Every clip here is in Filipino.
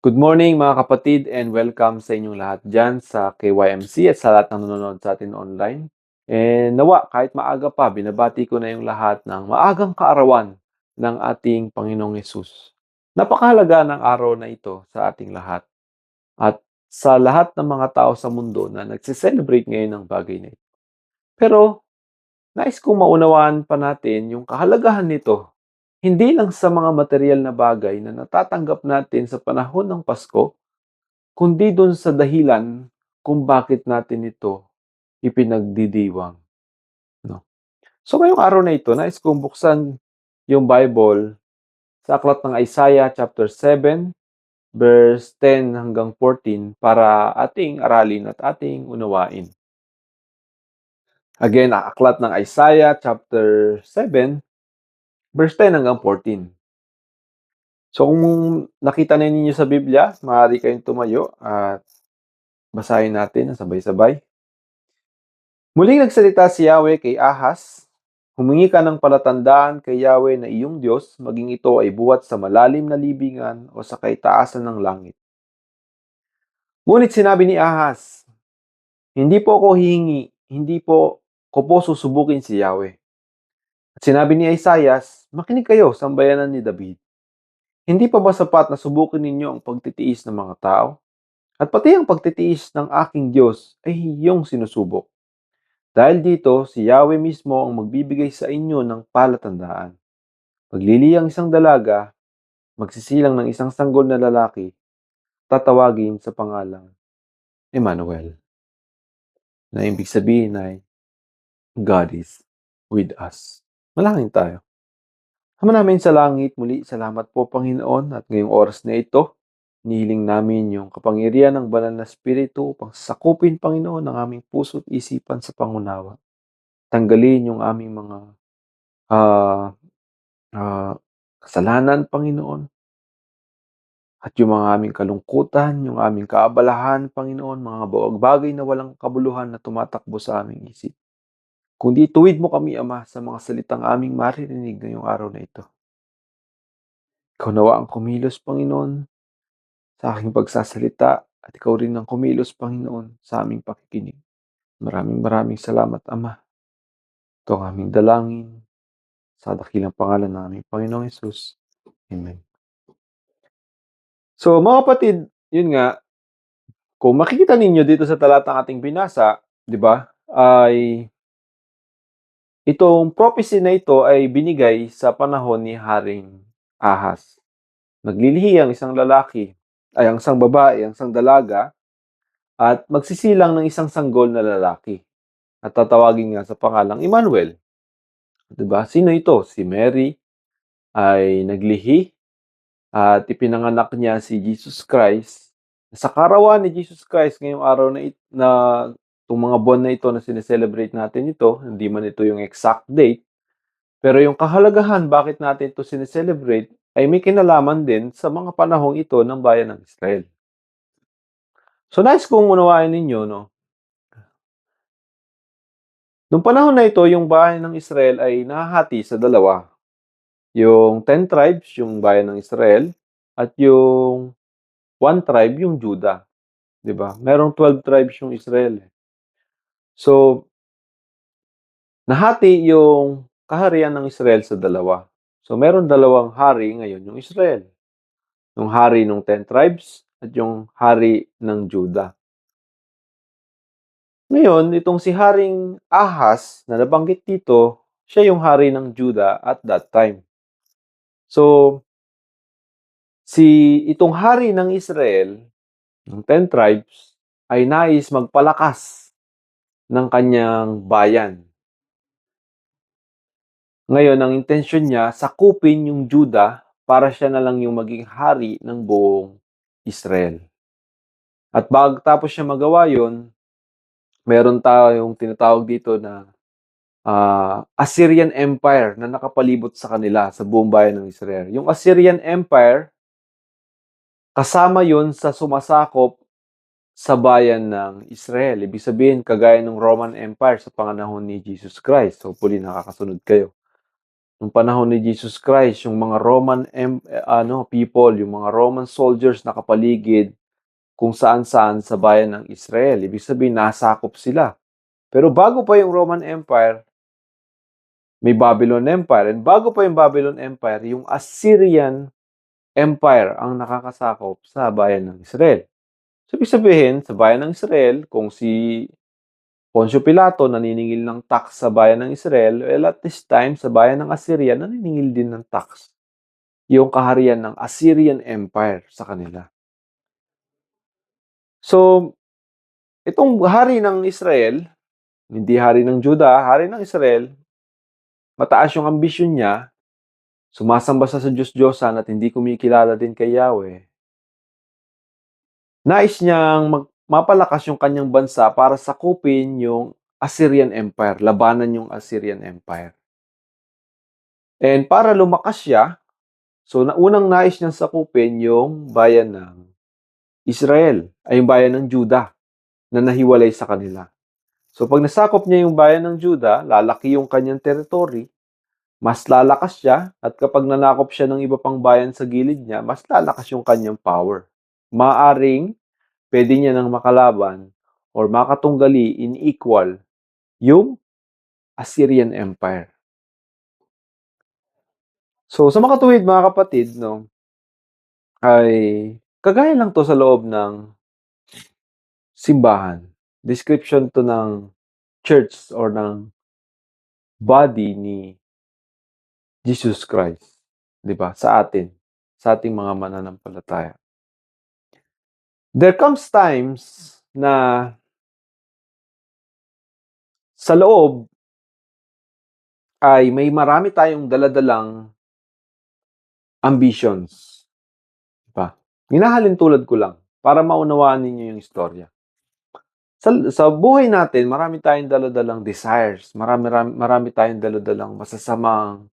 Good morning mga kapatid and welcome sa inyong lahat dyan sa KYMC at sa lahat ng nanonood sa atin online. And nawa, kahit maaga pa, binabati ko na yung lahat ng maagang kaarawan ng ating Panginoong Yesus. Napakahalaga ng araw na ito sa ating lahat at sa lahat ng mga tao sa mundo na nagse-celebrate ngayon ng bagay na ito. Pero nais kong maunawaan pa natin yung kahalagahan nito, hindi lang sa mga material na bagay na natatanggap natin sa panahon ng Pasko, kundi dun sa dahilan kung bakit natin ito ipinagdidiwang, 'no. So, ngayong araw na ito nais kong buksan yung Bible sa aklat ng Isaiah chapter 7 verse 10 hanggang 14 para ating aralin at ating unawain. Again, aklat ng Isaiah chapter 7 verse 10 hanggang 14. So, kung nakita na ninyo sa Biblia, maaari kayong tumayo at basahin natin ng sabay-sabay. Muling nagsalita si Yahweh kay Ahaz, humingi ka ng palatandaan kay Yahweh na iyong Diyos, maging ito ay buhat sa malalim na libingan o sa kaitaasan ng langit. Ngunit sinabi ni Ahaz, hindi po ako hihingi, hindi po ko po susubukin si Yahweh. At sinabi ni Isaias, makinig kayo, sambayanan ni David. Hindi pa ba sapat na subukin ninyo ang pagtitiis ng mga tao? At pati ang pagtitiis ng aking Diyos ay iyong sinusubok. Dahil dito, si Yahweh mismo ang magbibigay sa inyo ng palatandaan. Paglili ang isang dalaga, magsisilang ng isang sanggol na lalaki, tatawagin sa pangalang Emmanuel, na ibig sabihin ay God is with us. Manalangin tayo. Ama namin sa langit, muli salamat po Panginoon at ngayong oras na ito, nihiling namin yung kapangyarihan ng banal na Espiritu upang sakupin Panginoon ang aming puso at isipan sa pangunawa. Tanggalin yung aming mga ah, kasalanan, Panginoon, at yung mga aming kalungkutan, yung aming kaabalahan, Panginoon, mga bagay na walang kabuluhan na tumatakbo sa aming isip. Kundi tuwid mo kami, Ama, sa mga salitang aming maririnig ngayong araw na ito. Ikaw nawa ang kumilos, Panginoon, sa aking pagsasalita at ikaw rin ang kumilos, Panginoon, sa aming pakikinig. Maraming maraming salamat, Ama. Ito ang aming dalangin sa dakilang pangalan ng aming Panginoong Yesus. Amen. So, mga kapatid, yun nga, kung makikita ninyo dito sa talatang ating binasa, 'di ba, ay itong prophecy na ito ay binigay sa panahon ni Haring Ahaz. Naglilihi ang isang lalaki, ay ang isang babae, ang isang dalaga, at magsisilang ng isang sanggol na lalaki. At tatawagin nga sa pangalang Emmanuel, 'di ba? Sino ito? Si Mary ay naglihi at ipinanganak niya si Jesus Christ. Sa karawan ni Jesus Christ ngayong araw na 'tong mga buwan na ito na sine-celebrate natin ito, hindi man ito yung exact date, pero yung kahalagahan bakit natin ito sine-celebrate ay may kinalaman din sa mga panahong ito ng bayan ng Israel. So nais kong unawain ninyo 'no, nung panahon na ito yung bayan ng Israel ay nahahati sa dalawa, yung 10 tribes, yung bayan ng Israel, at yung one tribe, yung Judah. 'Di ba? Merong 12 tribes yung Israel, eh. So, nahati yung kaharian ng Israel sa dalawa. So, meron dalawang hari ngayon yung Israel. Yung hari ng 10 tribes at yung hari ng Judah. Ngayon, itong si Haring Ahaz na nabanggit dito, siya yung hari ng Judah at that time. So, itong hari ng Israel, ng 10 tribes, ay nais magpalakas ng kanyang bayan. Ngayon, ang intensyon niya, sakupin yung Judah para siya na lang yung maging hari ng buong Israel. At tapos siya magawa yon, meron tayong tinatawag dito na Assyrian Empire na nakapalibot sa kanila sa buong bayan ng Israel. Yung Assyrian Empire, kasama yon sa sumasakop sa bayan ng Israel. Ibig sabihin, kagaya ng Roman Empire sa panganahon ni Jesus Christ. Hopefully, nakakasunod kayo. nung panahon ni Jesus Christ, yung mga people, yung mga Roman soldiers nakapaligid kung saan-saan sa bayan ng Israel. Ibig sabihin, nasakop sila. Pero bago pa yung Roman Empire, may Babylon Empire. And bago pa yung Babylon Empire, yung Assyrian Empire ang nakakasakop sa bayan ng Israel. So, ibig sabihin, sa bayan ng Israel, kung si Poncio Pilato naniningil ng tax sa bayan ng Israel, well, at this time, sa bayan ng Assyria, naniningil din ng tax yung kaharian ng Assyrian Empire sa kanila. So, itong hari ng Israel, hindi hari ng Juda, hari ng Israel, mataas yung ambisyon niya, sumasamba siya sa Diyos-Diyosan at hindi kumikilala din kay Yahweh. Nais niyang mapalakas yung kanyang bansa para sakupin yung Assyrian Empire, labanan yung Assyrian Empire. And para lumakas siya, so unang nais niyang sakupin yung bayan ng Israel, ay yung bayan ng Juda na nahiwalay sa kanila. So pag nasakop niya yung bayan ng Juda, lalaki yung kanyang territory, mas lalakas siya, at kapag nanakop siya ng iba pang bayan sa gilid niya, mas lalakas yung kanyang power. Maaring pwede niya nang makalaban or makatunggali in equal yung Assyrian Empire. So sa makatuwid mga kapatid, no, ay kagaya lang to sa loob ng simbahan. Description to ng church or ng body ni Jesus Christ, 'di ba? Sa ating mga mananampalataya. There comes times na sa loob ay may marami tayong dala-dalang ambitions, 'di ba? Hinahalin tulad ko lang para maunawaan ninyo yung istorya. Sa buhay natin, marami tayong dala-dalang desires, marami tayong dala-dalang masasamang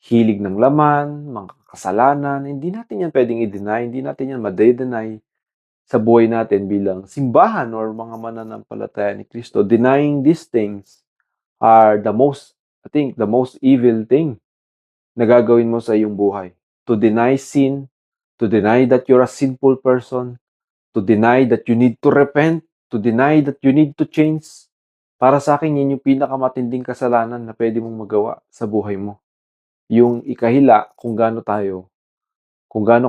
hilig ng laman, mga kasalanan. Hindi natin yan pwedeng i-deny, hindi natin yan made-deny sa buhay natin bilang simbahan or mga mananampalataya ni Kristo. Denying these things are the most evil thing na gagawin mo sa iyong buhay. To deny sin, to deny that you're a sinful person, to deny that you need to repent, to deny that you need to change. Para sa akin, yan yung pinakamatinding kasalanan na pwede mong magawa sa buhay mo. Yung ikahila kung gaano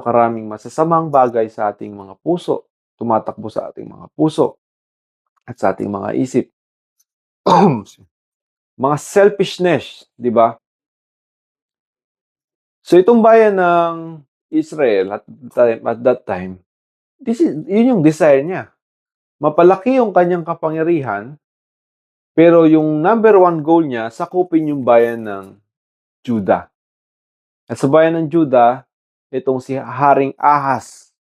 karaming masasamang bagay sa ating mga puso, tumatakbo sa ating mga puso at sa ating mga isip. Mga selfishness, di ba? So itong bayan ng Israel at that time, yun yung desire niya. Mapalaki yung kanyang kapangyarihan, pero yung number one goal niya, sakupin yung bayan ng Juda. At sa bayan ng Juda, itong si Haring Ahaz,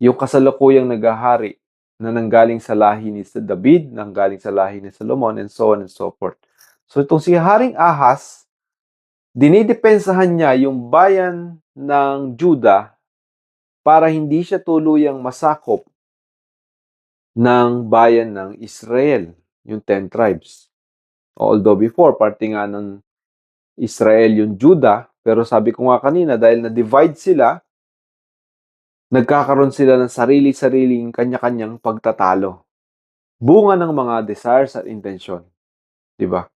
yung kasalukuyang naghahari na nanggaling sa lahi ni David, nanggaling sa lahi ni Solomon, and so on and so forth. So itong si Haring Ahaz, dinidepensahan niya yung bayan ng Juda para hindi siya tuluyang masakop ng bayan ng Israel, yung 10 tribes. Although before, parte nga ng Israel yung Juda, pero sabi ko nga kanina, dahil na-divide sila, nagkakaroon sila ng sarili-sariling kanya-kanyang pagtatalo. Bunga ng mga desires at intensyon. Diba?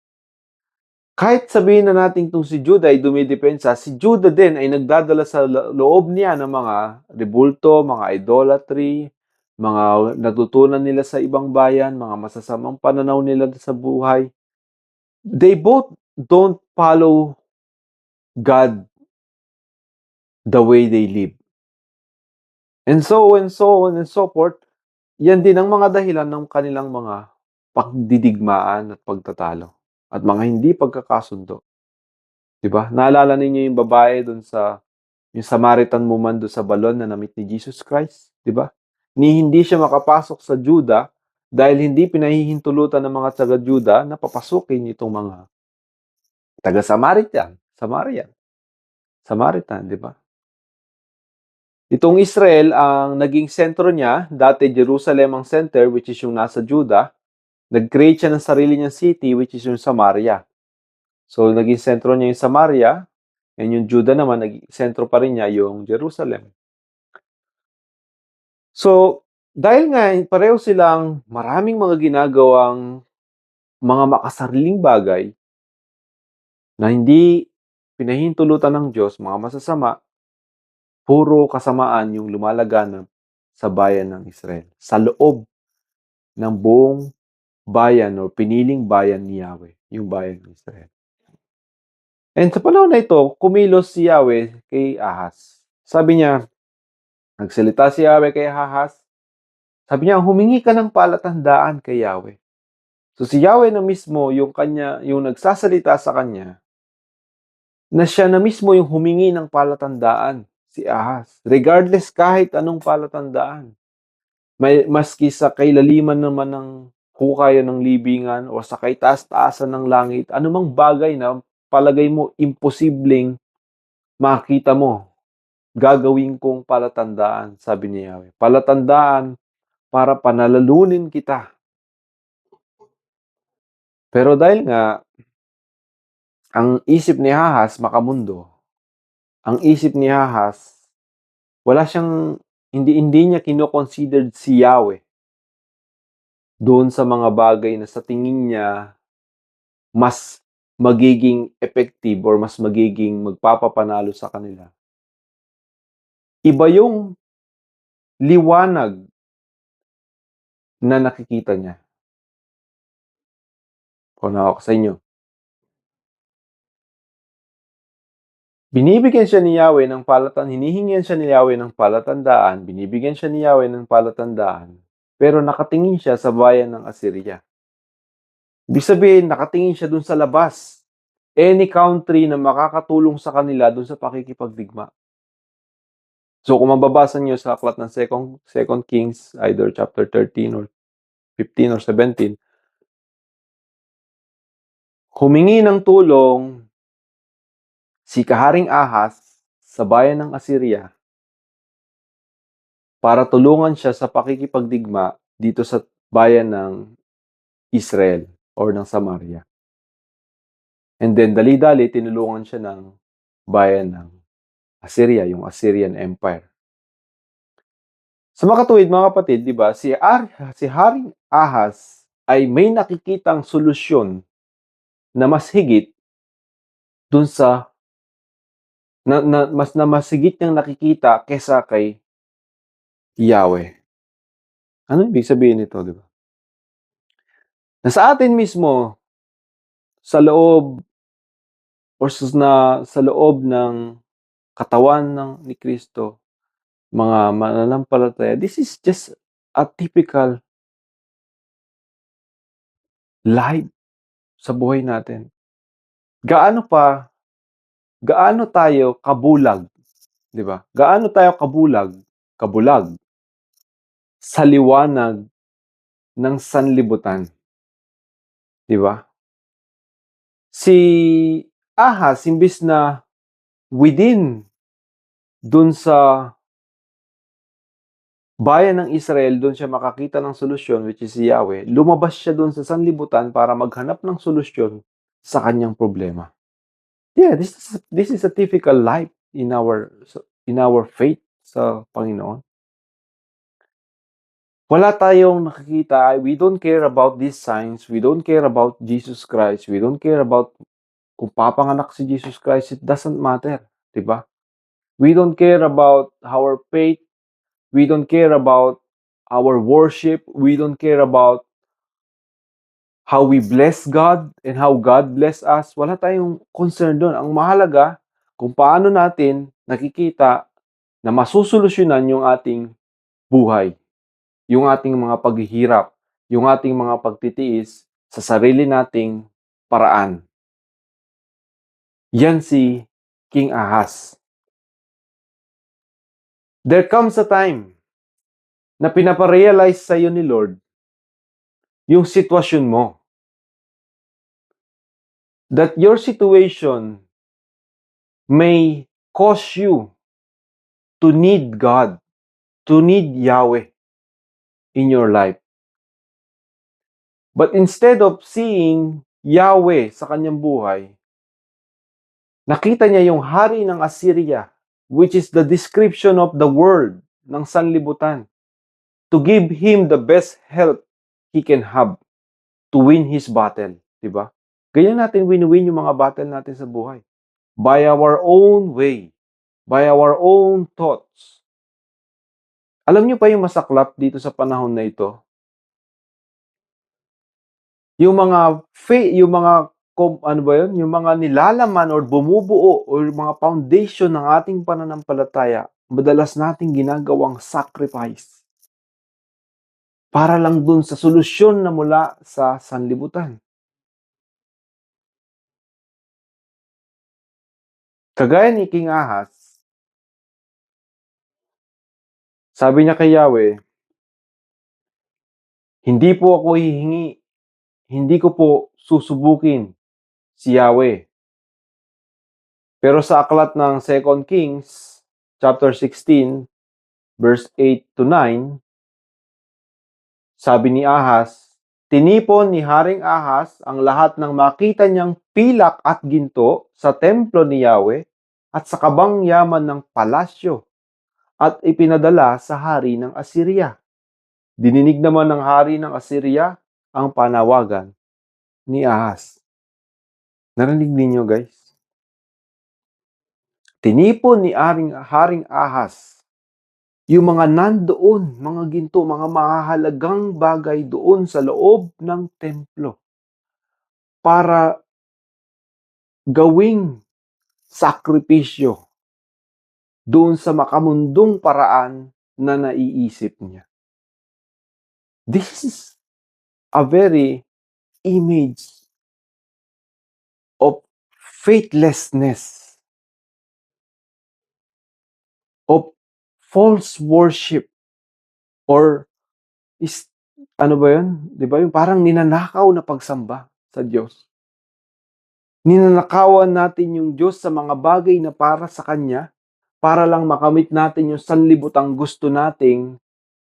Kahit sabihin na natin itong si Judah ay dumidepensa, si Judah din ay nagdadala sa loob niya ng mga rebulto, mga idolatry, mga natutunan nila sa ibang bayan, mga masasamang pananaw nila sa buhay. They both don't follow God the way they live. And so on and so forth, yan din ang mga dahilan ng kanilang mga pagdidigmaan at pagtatalo at mga hindi pagkakasundo. 'Di ba? Naalala ninyo yung babae doon yung Samaritan woman doon sa balon na na-meet ni Jesus Christ, 'di ba? Hindi siya makapasok sa Juda dahil hindi pinahihintulutan ng mga taga-Juda na papasukin itong mga Samaritan, 'di ba? Itong Israel, ang naging sentro niya, dati Jerusalem ang center, which is yung nasa Juda. Nag-create siya ng sarili niyang city, which is yung Samaria. So, naging sentro niya yung Samaria, and yung Judah naman naging sentro pa rin niya yung Jerusalem. So, dahil nga pareho silang maraming mga ginagawang mga makasariling bagay na hindi pinahintulutan ng Diyos, mga masasama, puro kasamaan yung lumalaganap sa bayan ng Israel, sa loob ng buong bayan o piniling bayan ni Yahweh, yung bayan ng Israel. And sa panahon na ito, kumilos si Yahweh kay Ahaz. Sabi niya, nagsalita si Yahweh kay Ahaz, sabi niya, humingi ka ng palatandaan kay Yahweh. So si Yahweh na mismo yung nagsasalita sa kanya, na siya na mismo yung humingi ng palatandaan, si Ahaz. Regardless kahit anong palatandaan. Maski sa kailaliman naman ng hukayan ng libingan o sa kaitaas-taasan ng langit, anumang bagay na palagay mo imposibleng makita mo, gagawin kong palatandaan, sabi ni Yahweh. Palatandaan para panalalunin kita. Pero dahil nga, ang isip ni Ahaz makamundo, ang isip ni Ahaz, hindi niya kino-considered si Yahweh doon sa mga bagay na sa tingin niya mas magiging effective or mas magiging magpapapanalo sa kanila. Iba yung liwanag na nakikita niya. Kung ako sa inyo. Binibigyan siya ni Yahweh ng hinihingian siya ni Yahweh ng palatandaan, binibigyan siya ni Yahweh ng palatandaan, pero nakatingin siya sa bayan ng Assyria. Ibig sabihin, nakatingin siya dun sa labas. Any country na makakatulong sa kanila dun sa pakikipagdigma. So kung mababasa niyo sa aklat ng Second Kings, either chapter 13 or 15 or 17, humingi ng tulong si Kaharing Ahaz sa bayan ng Assyria para tulungan siya sa pakikipagdigma dito sa bayan ng Israel or ng Samaria. And then dali-dali tinulungan siya ng bayan ng Assyria, yung Assyrian Empire. Sa makatuwid mga kapatid, di ba, si Haring Ahaz ay may nakikitang solusyon na mas higit dun sa mas higit niyang nakikita kesa kay Yahweh. Ano ibig sabihin nito, di ba? Na sa atin mismo, sa loob sa loob ng katawan ni Kristo, mga mananampalataya, this is just a typical life sa buhay natin. Gaano tayo kabulag, di ba? Gaano tayo kabulag sa liwanag ng sanlibutan, di ba? Si Ahaz, imbis na within dun sa bayan ng Israel, doon siya makakita ng solusyon, which is si Yahweh, lumabas siya doon sa sanlibutan para maghanap ng solusyon sa kanyang problema. Yeah, this is a typical life in our faith sa Panginoon. Wala tayong nakikita. We don't care about these signs. We don't care about Jesus Christ. We don't care about kung papanganak si Jesus Christ. It doesn't matter. Diba? We don't care about our faith. We don't care about our worship. We don't care about how we bless God and how God bless us. Wala tayong concern doon. Ang mahalaga, kung paano natin nakikita na masusolusyonan yung ating buhay, yung ating mga paghihirap, yung ating mga pagtitiis sa sarili nating paraan. Yan si King Ahaz. There comes a time na pinaparealize sa iyo ni Lord yung sitwasyon mo. That your situation may cause you to need God, to need Yahweh in your life. But instead of seeing Yahweh sa kanyang buhay, Nakita niya yung hari ng Assyria, which is the description of the world ng sanlibutan, to give him the best help he can have to win his battle. Diba? Ganyan natin win-win yung mga battle natin sa buhay. By our own way, by our own thoughts. Alam niyo pa yung masaklap dito sa panahon na ito? Yung mga ano ba yun? Yung mga nilalaman or bumubuo or mga foundation ng ating pananampalataya, madalas nating ginagawang sacrifice para lang dun sa solusyon na mula sa sanlibutan. Kagaya ni King Ahaz, sabi niya kay Yahweh, hindi po ako hihingi, hindi ko po susubukin si Yahweh. Pero sa aklat ng 2 Kings, chapter 16, verse 8 to 9, sabi ni Ahaz, tinipon ni Haring Ahaz ang lahat ng makita niyang pilak at ginto sa templo ni Yahweh at sa kabang yaman ng palasyo at ipinadala sa hari ng Assyria. Dininig naman ng hari ng Assyria ang panawagan ni Ahaz. Narinig ninyo guys? Tinipon ni Haring Ahaz yung mga nandoon, mga ginto, mga mahahalagang bagay doon sa loob ng templo para gawing sakripisyo doon sa makamundong paraan na naiisip niya. This is a very image of faithlessness, of false worship, or is, ano ba yun? Di ba yung parang ninanakaw na pagsamba sa Diyos. Ninanakawan natin yung Diyos sa mga bagay na para sa Kanya, para lang makamit natin yung sanlibutang gusto nating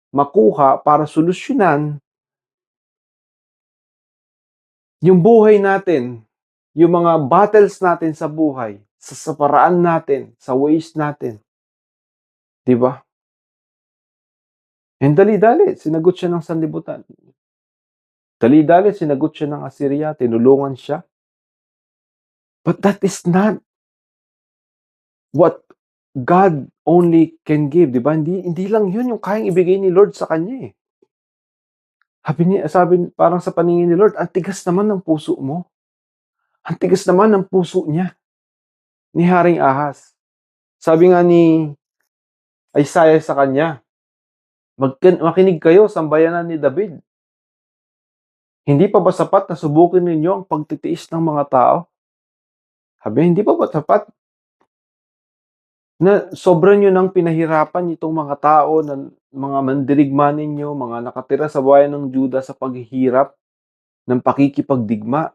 makuha para solusyonan yung buhay natin, yung mga battles natin sa buhay, sa paraan natin, sa ways natin. Di ba? And dali-dali, sinagot siya ng sanlibutan. Dali-dali, sinagot siya ng Assyria, tinulungan siya. But that is not what God only can give, di ba? Hindi lang yun yung kayang ibigay ni Lord sa kanya eh. Sabi parang sa paningin ni Lord, ang tigas naman ng puso mo. Ang tigas naman ng puso niya, ni Haring Ahaz. Sabi nga ni Isaiah sa kanya, makinig kayo, sambayanan ni David. Hindi pa ba sapat na subukin ninyo ang pagtitiis ng mga tao? Sabi, hindi pa ba sapat na sobrang nyo nang pinahirapan itong mga tao, na mga mandirigma ninyo, mga nakatira sa bayan ng Juda sa paghihirap ng pakikipagdigma,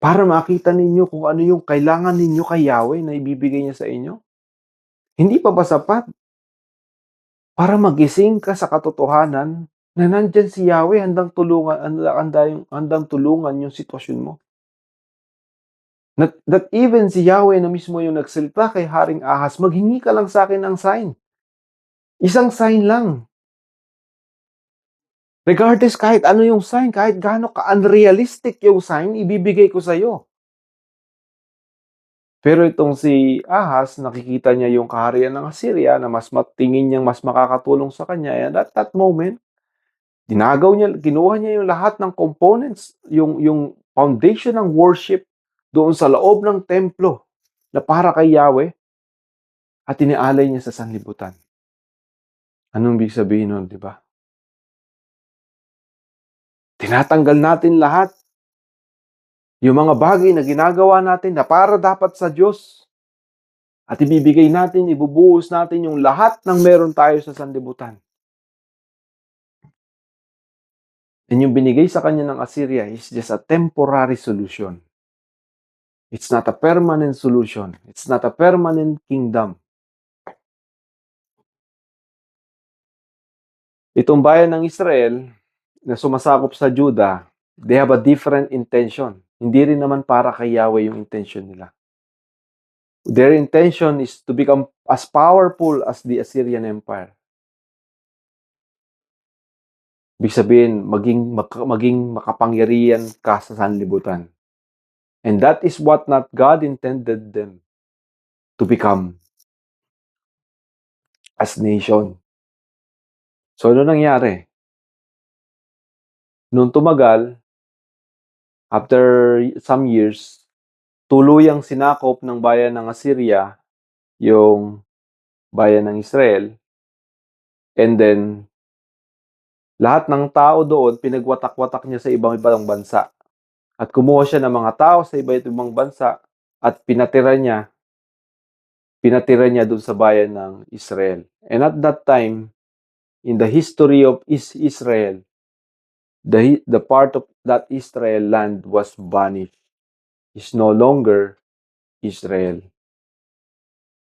para makita ninyo kung ano yung kailangan ninyo kay Yahweh na ibibigay niya sa inyo? Hindi pa ba sapat para magising ka sa katotohanan na nandyan si Yahweh handang tulungan yung sitwasyon mo? That even si Yahweh na mismo yung nagsalita kay Haring Ahaz, maghingi ka lang sa akin ng sign. Isang sign lang. Regardless kahit ano yung sign, kahit gaano ka-unrealistic yung sign, ibibigay ko sa'yo. Pero itong si Ahaz, nakikita niya yung kaharian ng Assyria na tingin niyang mas makakatulong sa kanya. And at that moment, kinuha niya yung lahat ng components, yung foundation ng worship doon sa loob ng templo na para kay Yahweh at inialay niya sa sanlibutan. Anong ibig sabihin nun, di ba? Tinatanggal natin lahat yung mga bagay na ginagawa natin na para dapat sa Diyos at ibibigay natin, ibubuhos natin yung lahat ng meron tayo sa sanlibutan. And yung binigay sa kanya ng Assyria is just a temporary solution. It's not a permanent solution. It's not a permanent kingdom. Itong bayan ng Israel na sumasakop sa Juda, they have a different intention. Hindi rin naman para kay Yahweh yung intention nila. Their intention is to become as powerful as the Assyrian Empire. Ibig sabihin, maging makapangyarihan ka sa sanlibutan. And that is what not God intended them to become as nation. So, ano nangyari? Nung tumagal, after some years, tuluyang sinakop ng bayan ng Assyria yung bayan ng Israel. And then, lahat ng tao doon, pinagwatak-watak niya sa ibang-ibang bansa. At kumuha siya ng mga tao sa iba't ibang bansa at pinatira niya doon sa bayan ng Israel. And at that time, in the history of Israel, the part of that Israel land was banished. Is no longer Israel.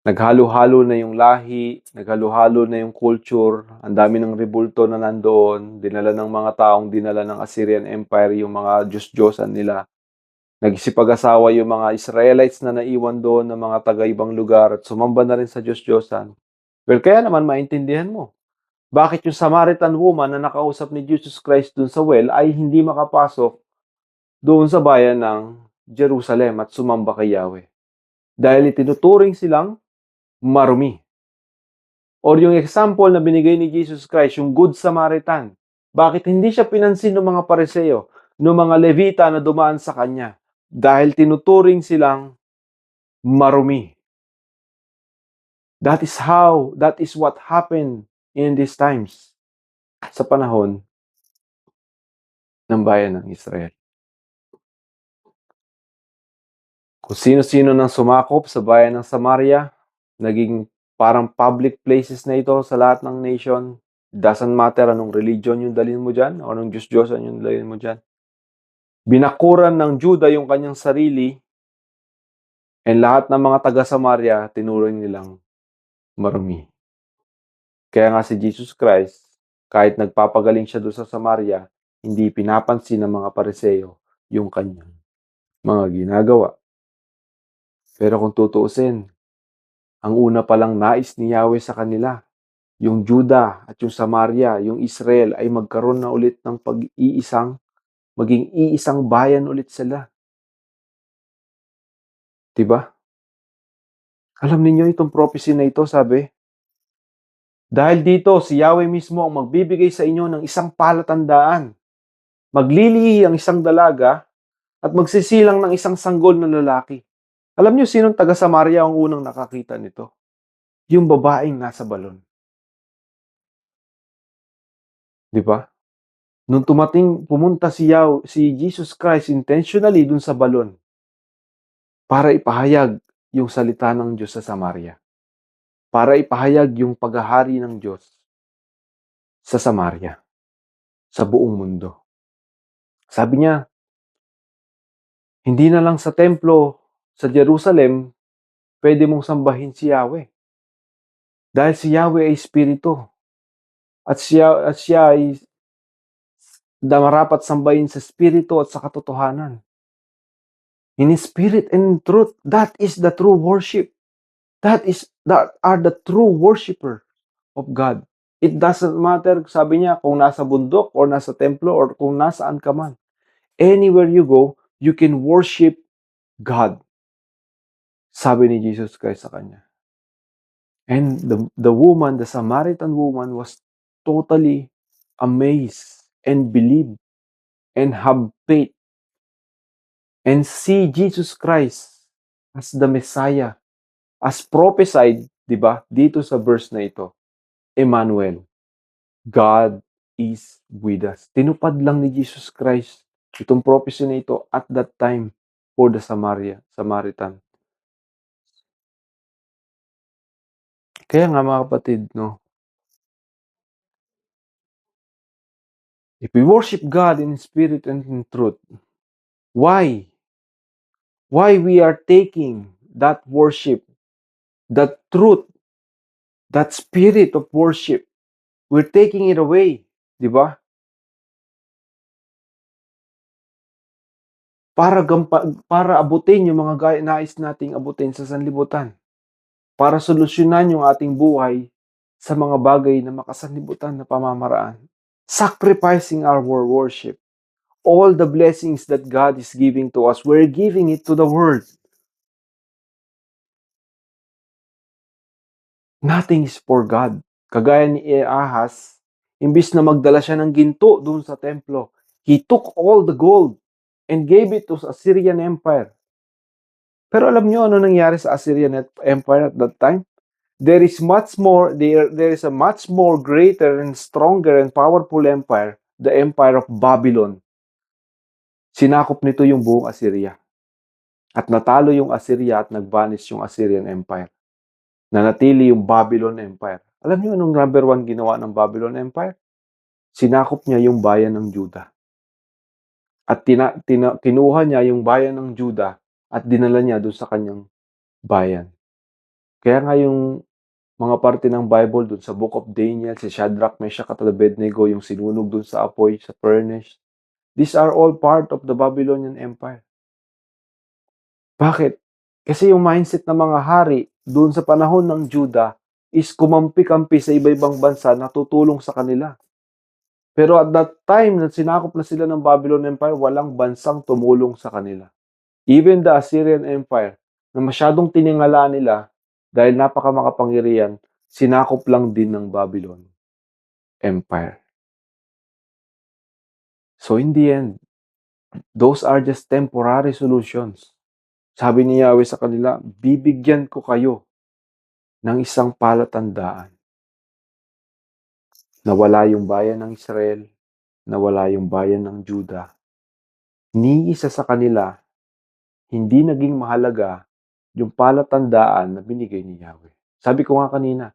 Naghalo-halo na yung lahi, naghalo-halo na yung culture, ang dami ng rebulto na nandoon, dinala ng Assyrian Empire yung mga Diyos-Diyosan nila. Nagsipag-asawa yung mga Israelites na naiwan doon ng mga taga-ibang lugar at sumamba na rin sa Diyos-Diyosan. Well, kaya naman maintindihan mo, bakit yung Samaritan woman na nakausap ni Jesus Christ doon sa well ay hindi makapasok doon sa bayan ng Jerusalem at sumamba kay Yahweh. Dahil itinuturing silang marumi. Or yung example na binigay ni Jesus Christ, yung Good Samaritan. Bakit hindi siya pinansin ng mga Pariseo, ng mga Levita na dumaan sa kanya? Dahil tinuturing silang marumi. That is what happened in these times. Sa panahon ng bayan ng Israel. Kung sino-sino nang sumakop sa bayan ng Samaria, naging parang public places na ito sa lahat ng nation. Doesn't matter anong religion yung dalhin mo dyan, o anong Diyos-Diyosan yung dalhin mo dyan. Binakuran ng Juda yung kanyang sarili, and lahat ng mga taga-Samaria, tinuring nilang marumi. Kaya nga si Jesus Christ, kahit nagpapagaling siya doon sa Samaria, hindi pinapansin ng mga Pariseo yung kanyang mga ginagawa. Pero kung tutuusin, ang una palang nais ni Yahweh sa kanila, yung Juda at yung Samaria, yung Israel ay magkaroon na ulit ng maging iisang bayan ulit sila. Diba? Alam niyo itong prophecy na ito, sabi, dahil dito, si Yahweh mismo ang magbibigay sa inyo ng isang palatandaan. Maglilihi ang isang dalaga at magsisilang ng isang sanggol na lalaki. Alam niyo sinong taga Samaria ang unang nakakita nito? Yung babaeng nasa balon. Diba? Nung pumunta si Jesus Christ intentionally dun sa balon para ipahayag yung salita ng Diyos sa Samaria. Para ipahayag yung paghahari ng Diyos sa Samaria, sa buong mundo. Sabi niya, hindi na lang sa templo sa Jerusalem pwede mong sambahin si Yahweh. Dahil si Yahweh ay Espiritu. At siya ay marapat sambahin sa Espiritu at sa katotohanan. In Spirit and in truth, that is the true worship. That are the true worshiper of God. It doesn't matter, sabi niya, kung nasa bundok or nasa templo or kung nasaan ka man. Anywhere you go, you can worship God. Sabi ni Jesus Christ sa kanya. And the Samaritan woman was totally amazed and believed and have faith and see Jesus Christ as the Messiah, as prophesied, di ba, dito sa verse na ito, Emmanuel, God is with us. Tinupad lang ni Jesus Christ itong prophecy na ito at that time for the Samaritan. Kaya nga mga kapatid, no, if we worship God in spirit and in truth, why? Why we are taking that worship, that truth, that spirit of worship, we're taking it away, di ba? para abutin yung mga nais nating abutin sa sanlibutan, para solusyonan yung ating buhay sa mga bagay na makasanlibutan na pamamaraan. Sacrificing our worship. All the blessings that God is giving to us, we're giving it to the world. Nothing is for God. Kagaya ni Ahaz, imbis na magdala siya ng ginto doon sa templo, he took all the gold and gave it to Assyrian Empire. Pero alam niyo ano nangyari sa Assyrian Empire at that time? There is a much more greater and stronger and powerful empire, the Empire of Babylon. Sinakop nito yung buong Assyria. At natalo yung Assyria at nag-vanish yung Assyrian Empire. Nanatili yung Babylon Empire. Alam niyo anong number one ginawa ng Babylon Empire? Sinakop niya yung bayan ng Juda. At kinuha niya yung bayan ng Juda at dinala niya doon sa kanyang bayan. Kaya nga yung mga parte ng Bible doon sa Book of Daniel, si Shadrach, Meshach at Abednego, yung sinunog doon sa apoy, sa furnace. These are all part of the Babylonian Empire. Bakit? Kasi yung mindset ng mga hari doon sa panahon ng Juda is kumampi-kampi sa iba-ibang bansa na tutulong sa kanila. Pero at that time na sinakop na sila ng Babylon Empire, walang bansang tumulong sa kanila. Even the Assyrian Empire, na masyadong tiningala nila dahil napakamakapangyarihan, sinakop lang din ng Babylon Empire. So in the end, those are just temporary solutions. Sabi ni Yahweh sa kanila, bibigyan ko kayo ng isang palatandaan. Nawala yung bayan ng Israel, nawala yung bayan ng Juda. Ni isa sa kanila, hindi naging mahalaga yung palatandaan na binigay ni Yahweh. Sabi ko nga kanina,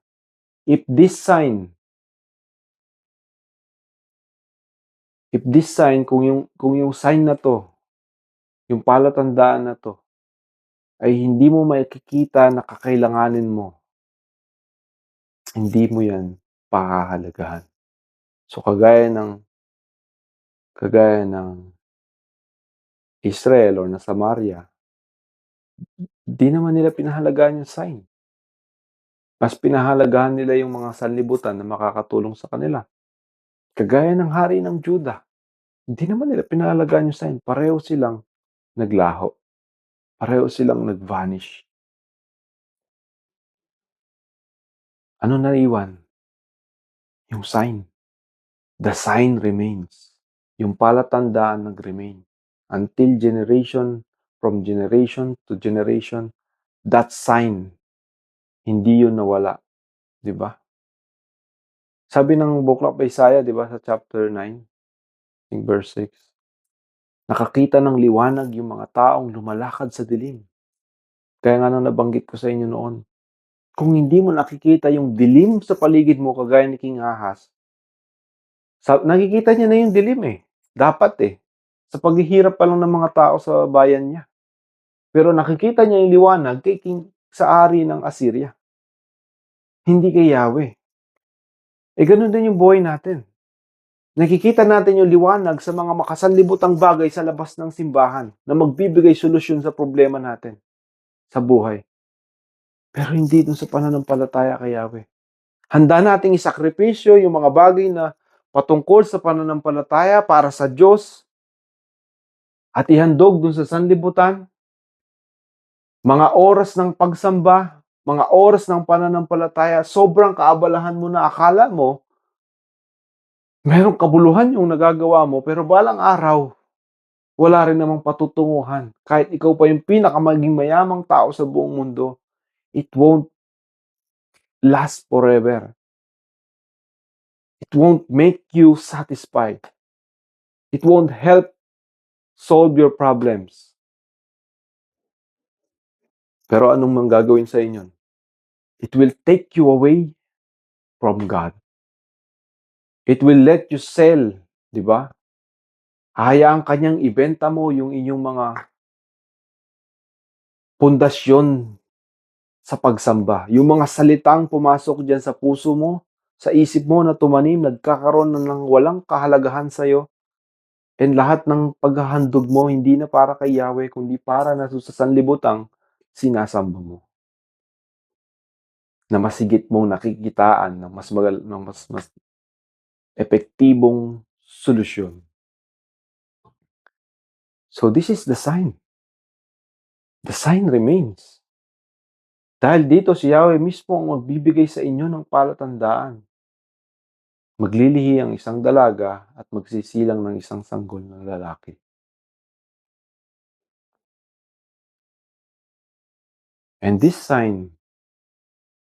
if this sign, kung yung sign na to, yung palatandaan na to, ay hindi mo makikita na kakailanganin mo, hindi mo yan pahahalagahan. So kagaya ng Israel or na Samaria, di naman nila pinahalagahan yung sign. Mas pinahalagahan nila yung mga sanlibutan na makakatulong sa kanila. Kagaya ng hari ng Juda, hindi naman nila pinahalagahan yung sign. Pareho silang naglaho. Pareho silang nag-vanish. Ano naiwan? Yung sign. The sign remains. Yung palatandaan nag-remain. Until from generation to generation, that sign, hindi yun nawala. Di ba? Sabi ng Book of Isaiah, di ba, sa chapter 9, verse 6, nakakita ng liwanag yung mga taong lumalakad sa dilim. Kaya nga nang nabanggit ko sa inyo noon, kung hindi mo nakikita yung dilim sa paligid mo, kagaya ni King Ahaz, nakikita niya na yung dilim eh. Dapat eh. Sa paghihirap pa lang ng mga tao sa bayan niya. Pero nakikita niya yung liwanag sa ari ng Assyria. Hindi kay Yahweh. Ganun din yung buhay natin. Nakikita natin yung liwanag sa mga makasanlibutang bagay sa labas ng simbahan na magbibigay solusyon sa problema natin sa buhay. Pero hindi dun sa pananampalataya kay Yahweh. Handa nating isakripisyo yung mga bagay na patungkol sa pananampalataya para sa Diyos at ihandog dun sa sanlibutan, mga oras ng pagsamba, mga oras ng pananampalataya, sobrang kaabalahan mo na akala mo, merong kabuluhan yung nagagawa mo, pero balang araw, wala rin namang patutunguhan. Kahit ikaw pa yung pinakamaging mayamang tao sa buong mundo, it won't last forever. It won't make you satisfied. It won't help solve your problems. Pero anong manggagawin sa inyo? It will take you away from God. It will let you sell, di ba? Hayaan kanyang ibenta mo yung inyong mga pundasyon sa pagsamba. Yung mga salitang pumasok dyan sa puso mo, sa isip mo na tumanim, nagkakaroon ng walang kahalagahan sa'yo. And lahat ng paghahandog mo hindi na para kay Yahweh kundi para na sa sanlibutan sinasamba mo, na mas higit mong nakikitaan ng mas epektibong solusyon. So this is the sign. The sign remains. Dahil dito si Yahweh mismo ang magbibigay sa inyo ng palatandaan. Maglilihi ang isang dalaga at magsisilang ng isang sanggol na lalaki. And this sign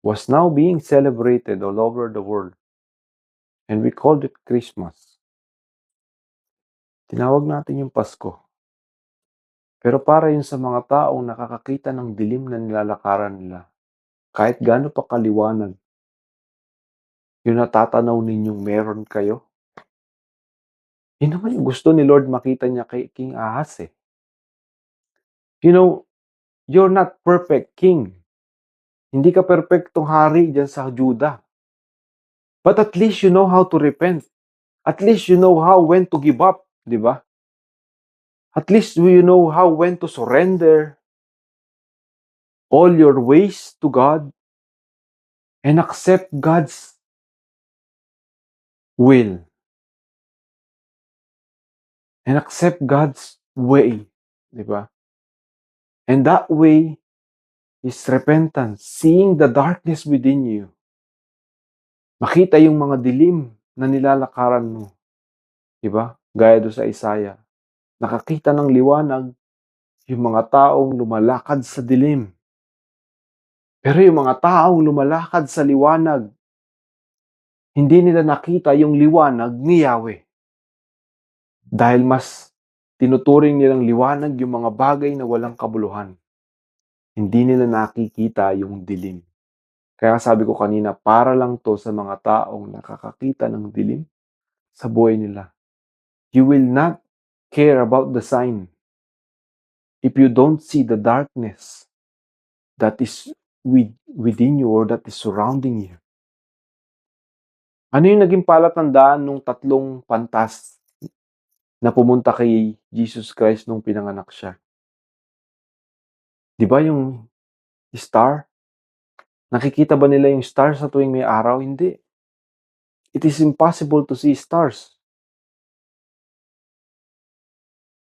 was now being celebrated all over the world. And we called it Christmas. Tinawag natin yung Pasko. Pero para yun sa mga taong nakakakita ng dilim na nilalakaran nila, kahit gaano pa kaliwanag, yung natatanaw ninyong meron kayo. Yun naman yung gusto ni Lord makita niya kay King Ahaz eh. You know, you're not perfect king. Hindi ka perfectong hari dyan sa Judah. But at least you know how to repent. At least you know how when to give up, di ba? At least you know how when to surrender all your ways to God and accept God's will and accept God's way, di ba? And that way is repentance, seeing the darkness within you. Makita yung mga dilim na nilalakaran mo, di ba? Gaya do sa Isaiah. Nakakita ng liwanag yung mga taong lumalakad sa dilim. Pero yung mga taong lumalakad sa liwanag, hindi nila nakita yung liwanag ni Yahweh. Dahil mas tinuturing nilang liwanag yung mga bagay na walang kabuluhan. Hindi nila nakikita yung dilim. Kaya sabi ko kanina, para lang to sa mga taong nakakakita ng dilim sa buhay nila. You will not care about the sign if you don't see the darkness that is within you or that is surrounding you. Ano yung naging palatandaan nung tatlong pantas na pumunta kay Jesus Christ nung pinanganak siya? Di ba yung star? Nakikita ba nila yung star sa tuwing may araw? Hindi. It is impossible to see stars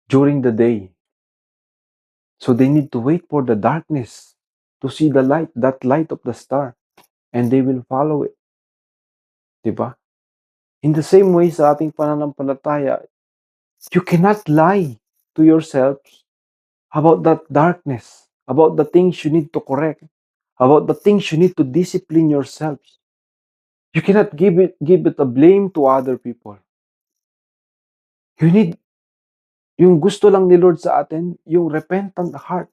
during the day. So they need to wait for the darkness to see the light, that light of the star. And they will follow it. Diba? In the same way sa ating pananampalataya, you cannot lie to yourselves about that darkness, about the things you need to correct, about the things you need to discipline yourselves. You cannot give it a blame to other people. You need, yung gusto lang ni Lord sa atin, yung repentant heart.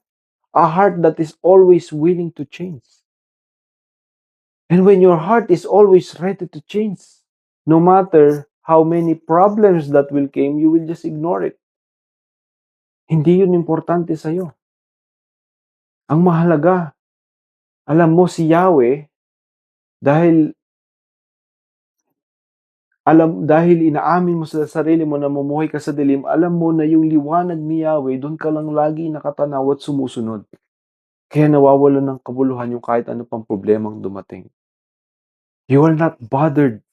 A heart that is always willing to change. And when your heart is always ready to change, no matter how many problems that will come, you will just ignore it. Hindi yun importante sa'yo. Ang mahalaga, alam mo si Yahweh, dahil inaamin mo sa sarili mo na mamumuhay ka sa dilim, alam mo na yung liwanag ni Yahweh, doon ka lang lagi nakatanaw at sumusunod. Kaya nawawalan ng kabuluhan yung kahit ano pang problemang dumating. You are not bothered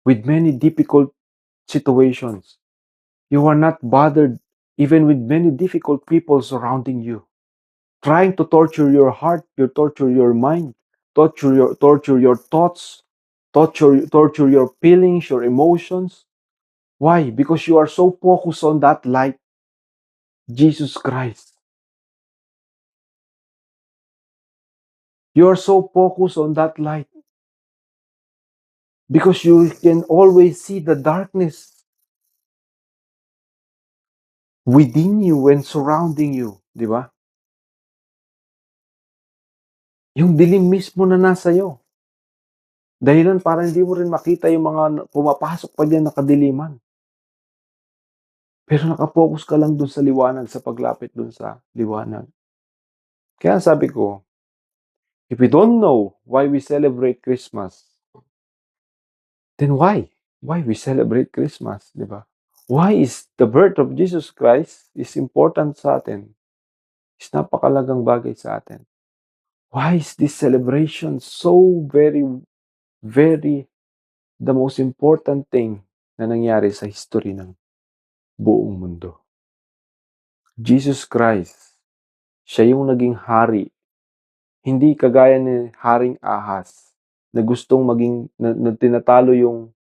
with many difficult situations. You are not bothered even with many difficult people surrounding you, trying to torture your heart, torture your mind, torture your thoughts, torture your feelings, your emotions. Why? Because you are so focused on that light, Jesus Christ. You are so focused on that light because you can always see the darkness within you and surrounding you, di ba? Yung dilim mismo na nasa iyo. Dahilan para hindi mo rin makita yung mga pumapasok pa diyan na kadiliman. Pero nakapokus ka lang dun sa liwanag, sa paglapit dun sa liwanag. Kaya sabi ko, if we don't know why we celebrate Christmas, then why? Why we celebrate Christmas, di ba? Why is the birth of Jesus Christ is important sa atin? Is napakalagang bagay sa atin. Why is this celebration so very, very the most important thing na nangyari sa history ng buong mundo? Jesus Christ, siya yung naging hari. Hindi kagaya ni Haring Ahas na gustong maging na tinatalo yung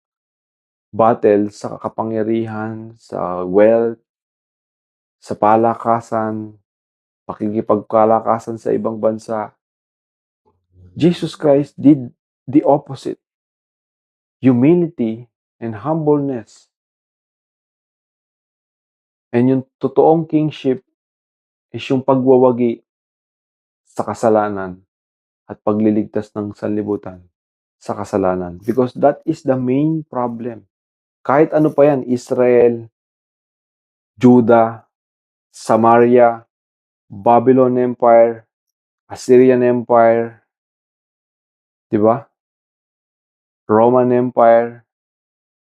battle sa kapangyarihan, sa wealth, sa palakasan, pakikipagkalakasan sa ibang bansa. Jesus Christ did the opposite. Humility and humbleness. And yung totoong kingship is yung pagwawagi sa kasalanan at pagliligtas ng sanlibutan sa kasalanan. Because that is the main problem. Kahit ano pa yan, Israel, Judah, Samaria, Babylon Empire, Assyrian Empire, di ba? Roman Empire,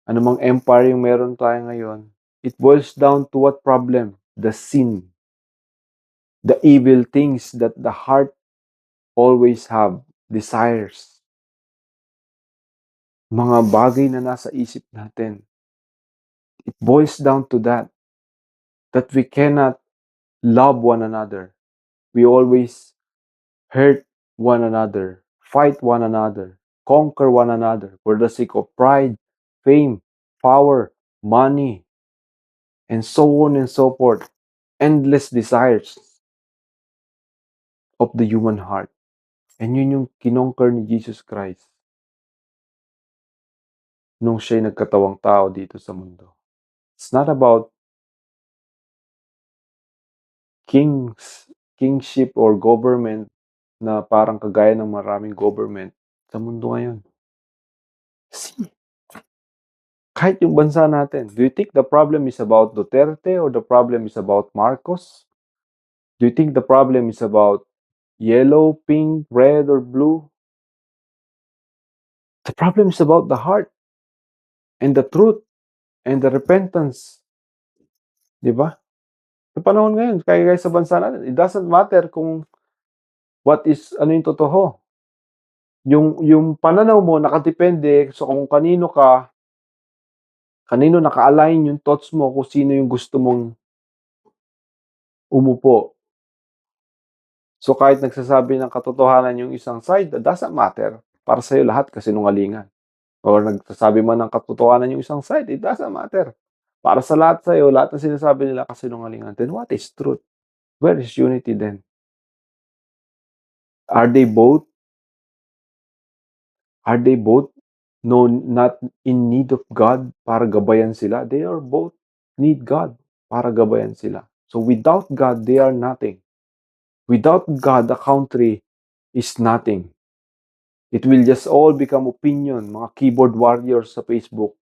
anumang empire yung meron tayo ngayon, it boils down to what problem? The sin. The evil things that the heart always have, desires. Mga bagay na nasa isip natin. It boils down to that we cannot love one another. We always hurt one another, fight one another, conquer one another for the sake of pride, fame, power, money, and so on and so forth. Endless desires of the human heart. And yun yung kinonquer ni Jesus Christ nung siya'y nagkatawang tao dito sa mundo. It's not about kingship or government na parang kagaya ng maraming government sa mundo ngayon. See, kahit yung bansa natin, do you think the problem is about Duterte or the problem is about Marcos? Do you think the problem is about yellow, pink, red, or blue? The problem is about the heart and the truth and the repentance. Di ba? Sa panahon ngayon, kaya sa bansa natin, it doesn't matter kung ano yung totoo. Yung pananaw mo nakadepende sa kung kanino naka-align yung thoughts mo, kung sino yung gusto mong umupo. So kahit nagsasabi ng katotohanan yung isang side, that doesn't matter. Para sa'yo lahat kasinungalingan. Or nagsasabi man ng katotohanan yung isang side, it doesn't matter. Para sa lahat sa'yo, lahat ng sinasabi nila kasinungalingan. Then what is truth? Where is unity then? Are they both not in need of God para gabayan sila? They are both need God para gabayan sila. So without God, they are nothing. Without God, the country is nothing. It will just all become opinion, mga keyboard warriors sa Facebook.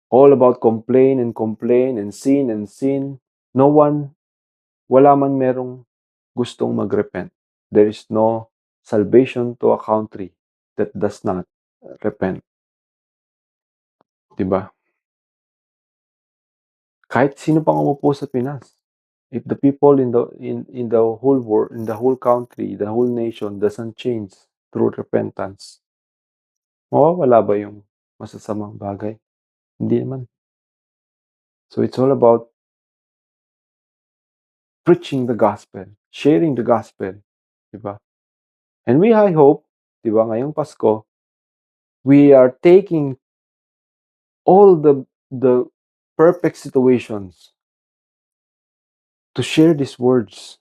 All about complain and complain and sin and sin. Wala man merong gustong magrepent. There is no salvation to a country that does not repent. Diba? Kahit sino pang umupo sa Pinas, if the people in the whole world, in the whole country, the whole nation doesn't change through repentance, mawawala ba yung masasamang bagay? Hindi naman. So it's all about preaching the gospel, sharing the gospel, diba? And I hope, diba, ngayong Pasko, we are taking all the perfect situations to share these words,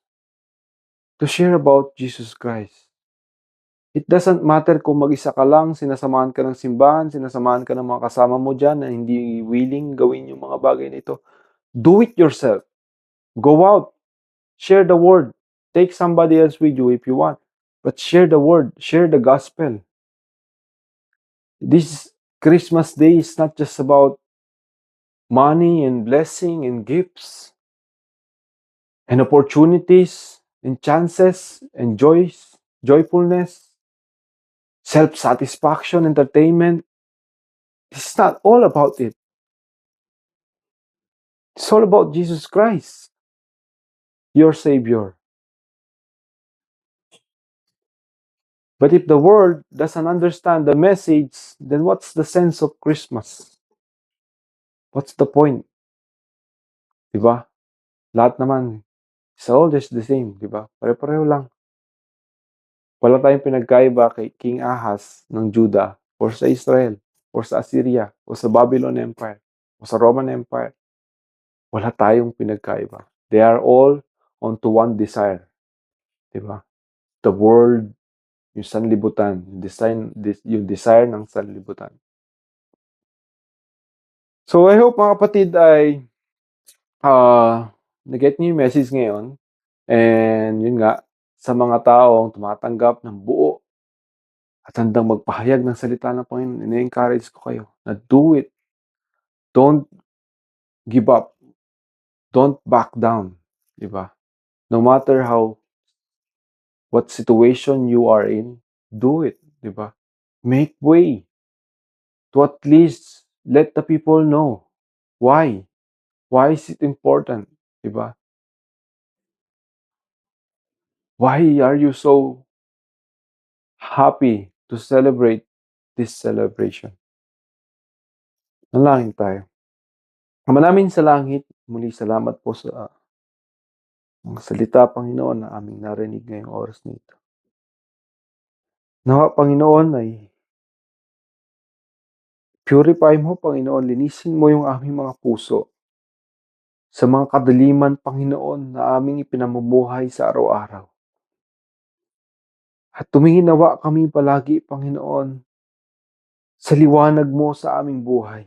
to share about Jesus Christ. It doesn't matter kung mag-isa ka lang, sinasamahan ka ng simbahan, sinasamahan ka ng mga kasama mo dyan na hindi willing gawin yung mga bagay na ito. Do it yourself. Go out. Share the word. Take somebody else with you if you want. But share the word. Share the gospel. This Christmas day is not just about money and blessing and gifts and opportunities and chances and joyfulness, self-satisfaction, entertainment. It's not all about it. It's all about Jesus Christ, your Savior. But if the world doesn't understand the message, then what's the sense of Christmas? What's the point? Diba? Lahat naman, it's all just the same, diba? Pare-pareho lang. Wala tayong pinagkaiba kay King Ahaz ng Judah or sa Israel or sa Assyria o sa Babylon Empire o sa Roman Empire. Wala tayong pinagkaiba. They are all onto one desire. Diba? The world, yung sanlibutan, yung desire ng sanlibutan. So I hope mga kapatid ay na-get niyo yung message ngayon. And yun nga, sa mga taong tumatanggap ng buo at handang magpahayag ng salita ng Panginoon, ine-encourage ko kayo na do it. Don't give up. Don't back down. Diba? No matter what situation you are in, do it. Diba? Make way to at least let the people know why. Why is it important? Diba? Why are you so happy to celebrate this celebration? Manalangin tayo. Ama namin sa langit, muli salamat po sa mga salita, Panginoon, na aming narinig ngayong oras nito. Nawa, Panginoon, ay purify mo, Panginoon, linisin mo yung aming mga puso sa mga kadaliman, Panginoon, na aming ipinamumuhay sa araw-araw. At tumingin nawa kami palagi, Panginoon, sa liwanag mo sa aming buhay.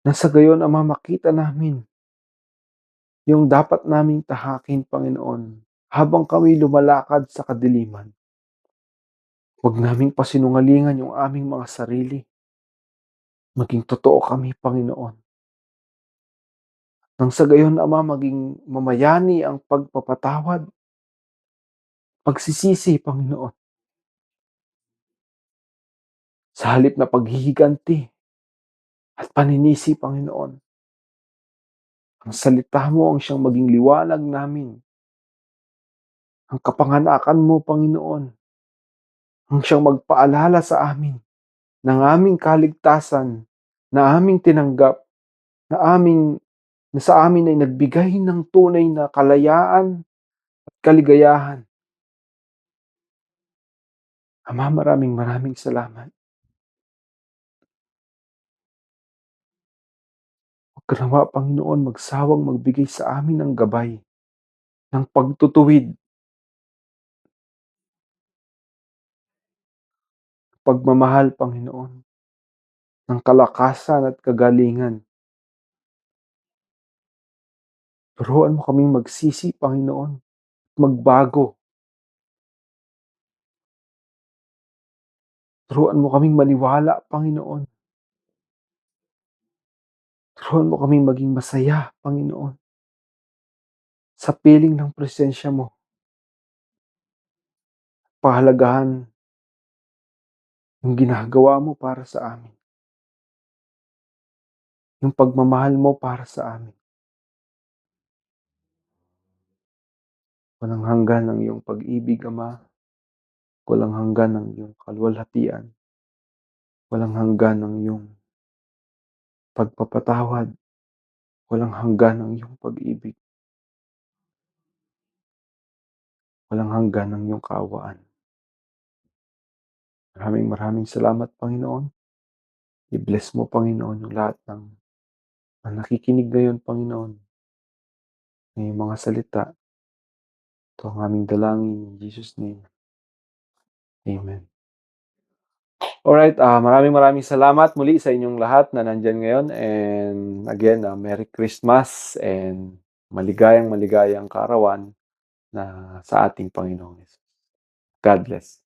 Na sa gayon, Ama, makita namin yung dapat naming tahakin, Panginoon, habang kami lumalakad sa kadiliman. Huwag naming pasinungalingan yung aming mga sarili. Maging totoo kami, Panginoon. Nang sa gayon, Ama, maging mamayani ang pagpapatawad, pagsisisi, Panginoon. Sa halip na paghihiganti at paninisi, Panginoon. Ang salita mo ang siyang maging liwanag namin. Ang kapanganakan mo, Panginoon, ang siyang magpaalala sa amin ng aming kaligtasan na aming tinanggap, na sa amin ay nagbigay ng tunay na kalayaan at kaligayahan. Ama, maraming salamat. Huwag ka nawa, Panginoon, magsawang magbigay sa amin ng gabay, ng pagtutuwid, pagmamahal, Panginoon, ng kalakasan at kagalingan. Turuan mo kaming magsisi, Panginoon, at magbago. Turuan mo kaming maniwala, Panginoon. Turuan mo kaming maging masaya, Panginoon, sa piling ng presensya mo. Pahalagahan yung ginagawa mo para sa amin. Yung pagmamahal mo para sa amin. Walang hanggan ang iyong pag-ibig, Ama. Walang hanggan ang iyong kaluwalhatian. Walang hanggan ang iyong pagpapatawad. Walang hanggan ang iyong pag-ibig. Walang hanggan ang iyong kaawaan. Maraming salamat, Panginoon. I-bless mo, Panginoon, yung lahat ng nakikinig ngayon, Panginoon, ng iyong mga salita. Ito ang aming dalangin in Jesus' name. Amen. Alright, maraming salamat muli sa inyong lahat na nandyan ngayon. And again, Merry Christmas and maligayang kaarawan na sa ating Panginoon. God bless.